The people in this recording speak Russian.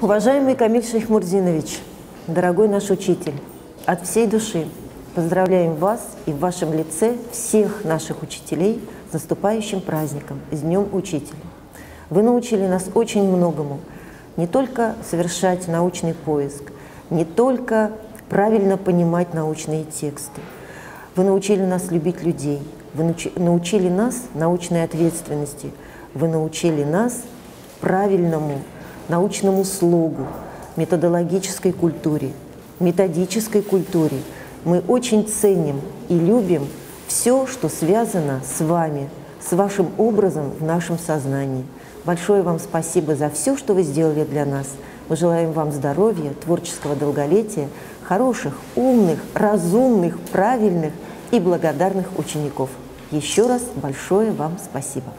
Уважаемый Камиль Шейхмурзинович, дорогой наш учитель, от всей души поздравляем вас и в вашем лице всех наших учителей с наступающим праздником, с Днем Учителя. Вы научили нас очень многому, не только совершать научный поиск, не только правильно понимать научные тексты. Вы научили нас любить людей, вы научили нас научной ответственности, вы научили нас правильному научному слогу, методологической культуре, методической культуре. Мы очень ценим и любим все, что связано с вами, с вашим образом в нашем сознании. Большое вам спасибо за все, что вы сделали для нас. Мы желаем вам здоровья, творческого долголетия, хороших, умных, разумных, правильных и благодарных учеников. Еще раз большое вам спасибо.